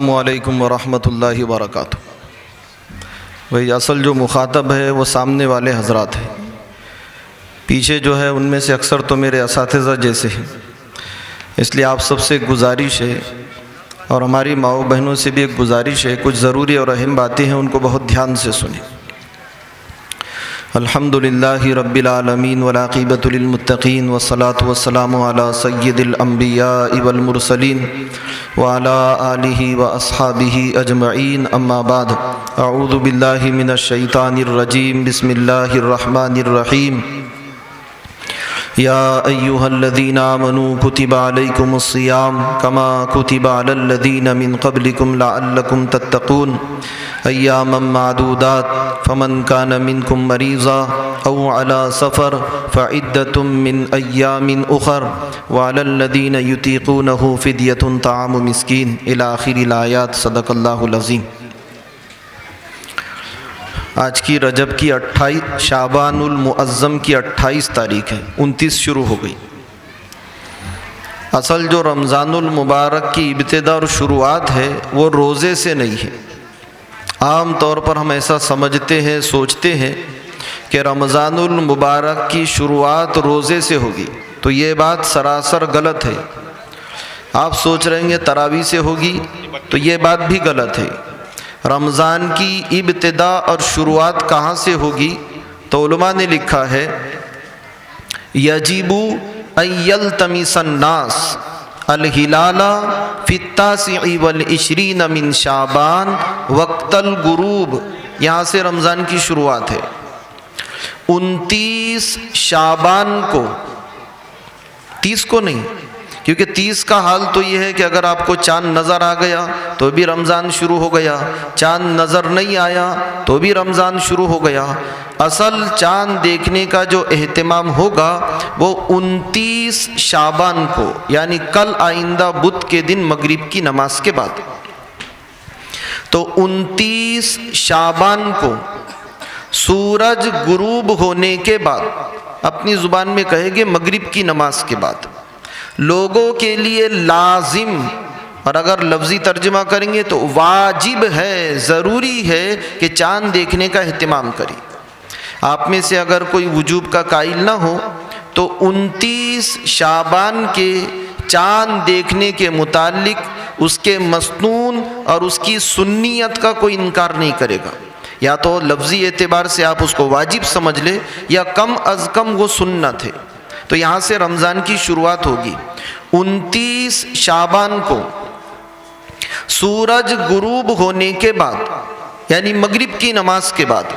السلام علیکم ورحمۃ اللہ وبرکاتہ۔ بھئی اصل جو مخاطب ہے وہ سامنے والے حضرات ہیں، پیچھے جو ہے ان میں سے اکثر تو میرے اساتذہ جیسے ہیں، اس لیے آپ سب سے گزارش ہے اور ہماری ماؤں بہنوں سے بھی ایک گزارش ہے، کچھ ضروری اور اہم باتیں ہیں ان کو بہت دھیان سے سنیں۔ الحمدللہ رب العالمین والعاقبۃ للمتقین والصلاة والسلام علی سید الانبیاء والمرسلین وعلی آلہ واصحابہ اجمعین، اما بعد، اعوذ باللہ من الشیطان الرجیم، بسم اللہ الرحمن الرحیم۔ یا ایہا الذین آمنوا کتب علیکم الصیام کما کتب علی الذین من قبلکم لعلکم تتقون ایاما معدودات فمن کان منکم مریضا او علی سفر فعدۃ من ایام اخر وعلی الذین یطیقونہ فدیۃ طعام مسکین الی آخر الآیات۔ صدق اللہ العظیم۔ آج کی رجب کی 28 شعبان المعظم کی 28 تاریخ ہے، 29 شروع ہو گئی۔ اصل جو رمضان المبارک کی ابتدا اور شروعات ہے وہ روزے سے نہیں ہے۔ عام طور پر ہم ایسا سمجھتے ہیں، سوچتے ہیں کہ رمضان المبارک کی شروعات روزے سے ہوگی، تو یہ بات سراسر غلط ہے۔ آپ سوچ رہے ہیں تراویح سے ہوگی، تو یہ بات بھی غلط ہے۔ رمضان کی ابتدا اور شروعات کہاں سے ہوگی؟ تو علماء نے لکھا ہے یجب ان یلتمس الناس الہلال فی التاسع والعشرین من شعبان وقت الغروب، یہاں سے رمضان کی شروعات ہے۔ 29 شعبان کو، 30 کو نہیں، کیونکہ 30 کا حال تو یہ ہے کہ اگر آپ کو چاند نظر آ گیا تو بھی رمضان شروع ہو گیا، چاند نظر نہیں آیا تو بھی رمضان شروع ہو گیا۔ اصل چاند دیکھنے کا جو اہتمام ہوگا وہ 29 شعبان کو، یعنی کل آئندہ بدھ کے دن مغرب کی نماز کے بعد۔ تو 29 شعبان کو سورج غروب ہونے کے بعد، اپنی زبان میں کہے گے مغرب کی نماز کے بعد، لوگوں کے لیے لازم، اور اگر لفظی ترجمہ کریں گے تو واجب ہے، ضروری ہے کہ چاند دیکھنے کا اہتمام کریں۔ آپ میں سے اگر کوئی وجوب کا قائل نہ ہو تو 29 شعبان کے چاند دیکھنے کے متعلق اس کے مسنون اور اس کی سنیت کا کوئی انکار نہیں کرے گا۔ یا تو لفظی اعتبار سے آپ اس کو واجب سمجھ لیں یا کم از کم وہ سنت ہے۔ تو یہاں سے رمضان کی شروعات ہوگی۔ 29 شعبان کو سورج غروب ہونے کے بعد، یعنی مغرب کی نماز کے بعد،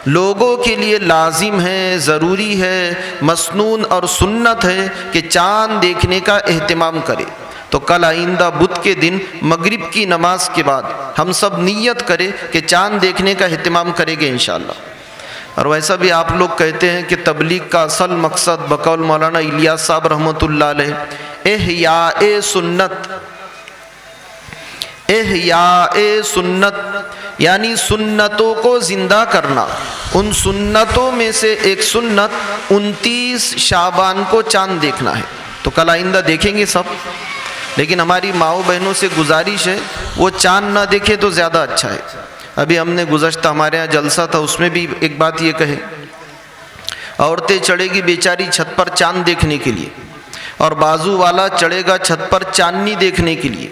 لوگوں کے لیے لازم ہے، ضروری ہے، مسنون اور سنت ہے کہ چاند دیکھنے کا اہتمام کرے۔ تو کل آئندہ بدھ کے دن مغرب کی نماز کے بعد ہم سب نیت کریں کہ چاند دیکھنے کا اہتمام کریں گے انشاءاللہ۔ اور ویسا بھی آپ لوگ کہتے ہیں کہ تبلیغ کا اصل مقصد بقول مولانا الیاس صاحب رحمۃ اللہ علیہ احیاء سنت، احیاء سنت یعنی سنتوں کو زندہ کرنا۔ ان سنتوں میں سے ایک سنت 29 شعبان کو چاند دیکھنا ہے۔ تو کل آئندہ دیکھیں گے سب، لیکن ہماری ماؤں بہنوں سے گزارش ہے وہ چاند نہ دیکھے تو زیادہ اچھا ہے۔ ابھی ہم نے گزشتہ ہمارے ہاں جلسہ تھا، اس میں بھی ایک بات یہ کہے، عورتیں چڑھے گی بیچاری چھت پر چاند دیکھنے کے لیے، اور بازو والا چڑھے گا چھت پر چاندنی دیکھنے کے لیے۔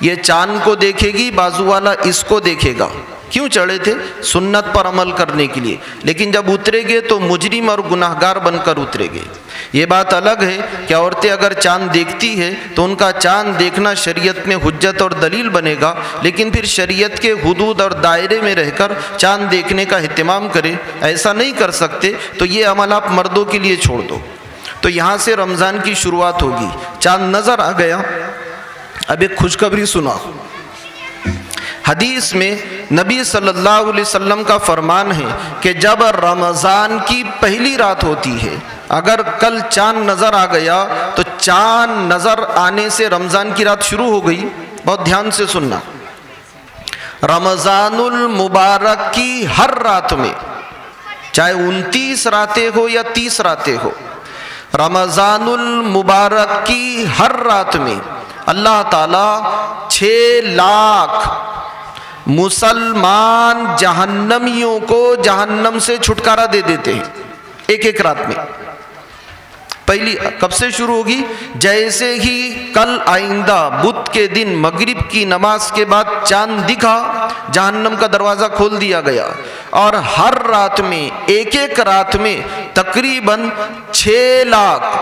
یہ چاند کو دیکھے گی، بازو والا اس کو دیکھے گا۔ کیوں چڑھے تھے؟ سنت پر عمل کرنے کے لیے، لیکن جب اترے گے تو مجرم اور گناہگار بن کر اترے گے۔ یہ بات الگ ہے کہ عورتیں اگر چاند دیکھتی ہے تو ان کا چاند دیکھنا شریعت میں حجت اور دلیل بنے گا، لیکن پھر شریعت کے حدود اور دائرے میں رہ کر چاند دیکھنے کا اہتمام کرے، ایسا نہیں کر سکتے تو یہ عمل آپ مردوں کے لیے چھوڑ دو۔ تو یہاں سے رمضان کی شروعات ہوگی۔ چاند نظر آ گیا۔ اب ایک خوشخبری سنا۔ حدیث میں نبی صلی اللہ علیہ وسلم کا فرمان ہے کہ جب رمضان کی پہلی رات ہوتی ہے، اگر کل چاند نظر آ گیا تو چاند نظر آنے سے رمضان کی رات شروع ہو گئی۔ بہت دھیان سے سننا، رمضان المبارک کی ہر رات میں، چاہے 29 راتیں ہو یا 30 راتیں ہو، رمضان المبارک کی ہر رات میں اللہ تعالیٰ 6 لاکھ مسلمان جہنمیوں کو جہنم سے چھٹکارا دے دیتے ہیں ایک ایک رات میں۔ پہلی کب سے شروع ہوگی؟ جیسے ہی کل آئندہ بدھ کے دن مغرب کی نماز کے بعد چاند دکھا، جہنم کا دروازہ کھول دیا گیا، اور ہر رات میں ایک ایک رات میں تقریباً 6 لاکھ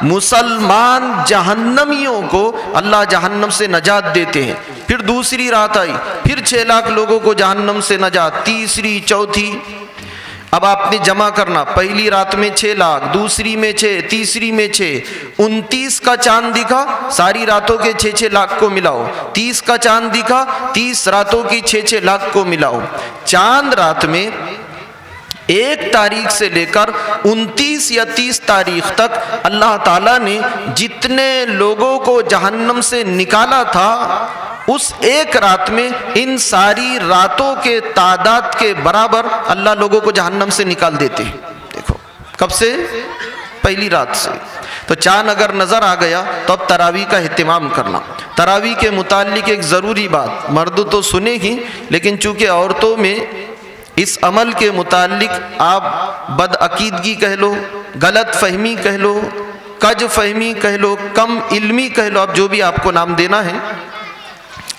مسلمان جہنمیوں کو اللہ جہنم سے نجات دیتے ہیں۔ پھر دوسری رات آئی، پھر 6 لاکھ لوگوں کو جہنم سے نجات، تیسری، چوتھی۔ اب آپ نے جمع کرنا، پہلی رات میں 6 لاکھ، دوسری میں 6، تیسری میں 6، 29 کا چاند دکھا، ساری راتوں کے 6 لاکھ کو ملاؤ، 30 کا چاند دکھا، 30 راتوں کی 6 لاکھ کو ملاؤ۔ چاند رات میں 1 تاریخ سے لے کر 29 یا 30 تاریخ تک اللہ تعالیٰ نے جتنے لوگوں کو جہنم سے نکالا تھا، اس ایک رات میں ان ساری راتوں کے تعداد کے برابر اللہ لوگوں کو جہنم سے نکال دیتے ہیں۔ دیکھو کب سے؟ پہلی رات سے۔ تو چاند اگر نظر آ گیا تو اب تراویح کا اہتمام کرنا۔ تراویح کے متعلق ایک ضروری بات، مرد تو سنے ہی، لیکن چونکہ عورتوں میں اس عمل کے متعلق آپ بدعقیدگی کہہ لو، غلط فہمی کہہ لو، کج فہمی کہہ لو، کم علمی کہہ لو، اب جو بھی آپ کو نام دینا ہے،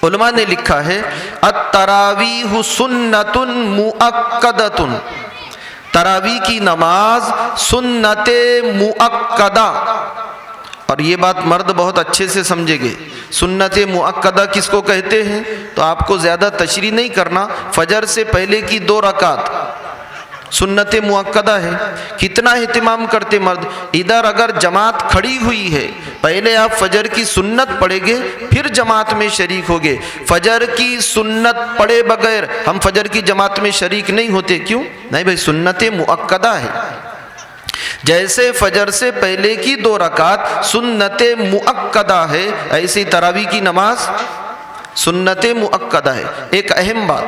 علماء نے لکھا ہے التراویح سنت مؤکدۃ، تراویح کی نماز سنت مؤکدہ۔ اور یہ بات مرد بہت اچھے سے سمجھے گے، سنت مؤکدہ کس کو کہتے ہیں؟ تو آپ کو زیادہ تشریح نہیں کرنا، فجر سے پہلے کی 2 رکعت سنت مؤکدہ ہے۔ کتنا اہتمام کرتے مرد، ادھر اگر جماعت کھڑی ہوئی ہے، پہلے آپ فجر کی سنت پڑھیں گے، پھر جماعت میں شریک ہوگے۔ فجر کی سنت پڑھے بغیر ہم فجر کی جماعت میں شریک نہیں ہوتے، کیوں؟ نہیں بھائی، سنت مؤکدہ ہے۔ جیسے فجر سے پہلے کی 2 رکعت سنت مؤکدہ ہے، ایسی تراویح کی نماز سنت مؤکدہ ہے۔ ایک اہم بات،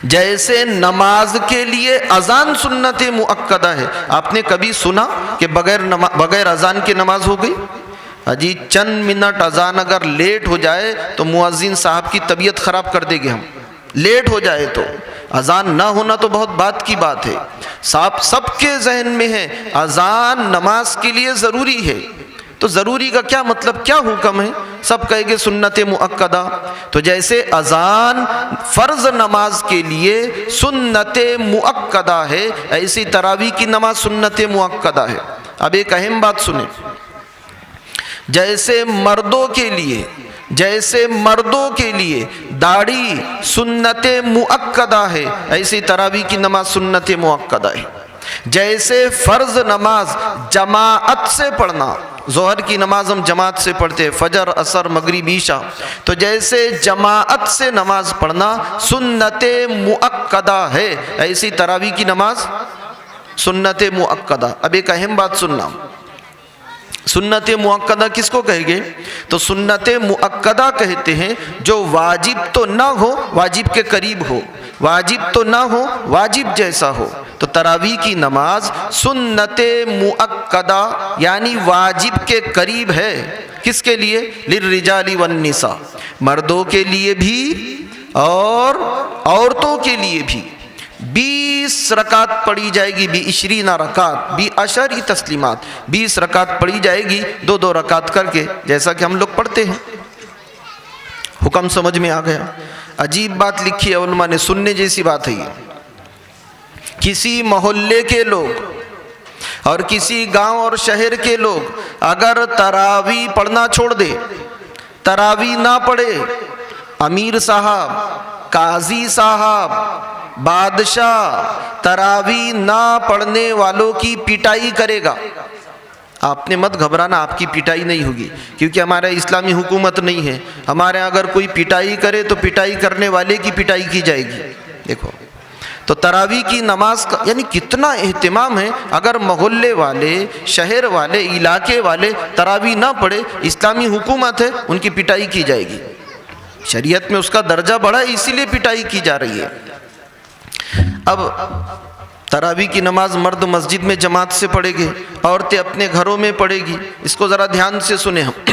جیسے نماز کے لیے اذان سنت مؤکدہ ہے، آپ نے کبھی سنا کہ بغیر اذان کی نماز ہو گئی؟ اجی چند منٹ اذان اگر لیٹ ہو جائے تو مؤذن صاحب کی طبیعت خراب کر دے گے، ہم لیٹ ہو جائے تو۔ اذان نہ ہونا تو بہت بات کی بات ہے، سب کے ذہن میں ہے اذان نماز کے لیے ضروری ہے، تو ضروری کا کیا مطلب، کیا حکم ہے؟ سب کہے گے سنت مؤکدہ۔ تو جیسے اذان فرض نماز کے لیے سنت مؤکدہ ہے، ایسی تراویح کی نماز سنت مؤکدہ ہے۔ اب ایک اہم بات سنیں، جیسے مردوں کے لیے داڑھی سنت مؤکدہ ہے، ایسی تراویح کی نماز سنت مؤکدہ ہے۔ جیسے فرض نماز جماعت سے پڑھنا، ظہر کی نماز ہم جماعت سے پڑھتے ہیں، فجر، عصر، مغرب، عشاء، تو جیسے جماعت سے نماز پڑھنا سنت مؤکدہ ہے، ایسی تراویح کی نماز سنت مؤکدہ۔ اب ایک اہم بات سننا، سنت مؤکدہ کس کو کہیں گے؟ تو سنت مؤکدہ کہتے ہیں جو واجب تو نہ ہو، واجب کے قریب ہو، واجب تو نہ ہو، واجب جیسا ہو۔ تو تراویح کی نماز سنت مؤکدہ یعنی واجب کے قریب ہے، کس کے لیے؟ للرجال والنساء، مردوں کے لیے بھی اور عورتوں کے لیے بھی۔ 20 رکعت پڑھی جائے گی، 20 رکعت، 20 تسلیمات، 20 رکعت پڑھی جائے گی، 2 رکعت کر کے، جیسا کہ ہم لوگ پڑھتے ہیں۔ حکم سمجھ میں آ گیا؟ عجیب بات لکھی ہے علماء نے، سننے جیسی بات ہے یہ۔ کسی محلے کے لوگ اور کسی گاؤں اور شہر کے لوگ اگر تراویح پڑھنا چھوڑ دے، تراویح نہ پڑھے، امیر صاحب، قاضی صاحب، بادشاہ تراویح نہ پڑھنے والوں کی پٹائی کرے گا۔ آپ نے مت گھبرانا، آپ کی پٹائی نہیں ہوگی، کیونکہ ہمارا اسلامی حکومت نہیں ہے۔ ہمارے اگر کوئی پٹائی کرے تو پٹائی کرنے والے کی پٹائی کی جائے گی۔ دیکھو تو تراویح کی نماز کا یعنی کتنا اہتمام ہے۔ اگر محلے والے، شہر والے، علاقے والے تراویح نہ پڑھے، اسلامی حکومت ہے، ان کی پٹائی کی جائے گی۔ شریعت میں اس کا درجہ بڑھا ہے، اسی لیے پٹائی کی جا رہی ہے۔ اب تراویح کی نماز مرد مسجد میں جماعت سے پڑھے گی، عورتیں اپنے گھروں میں پڑھے گی۔ اس کو ذرا دھیان سے سنیں ہم،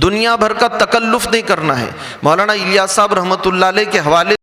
دنیا بھر کا تکلف نہیں کرنا ہے۔ مولانا الیاس صاحب رحمۃ اللہ علیہ کے حوالے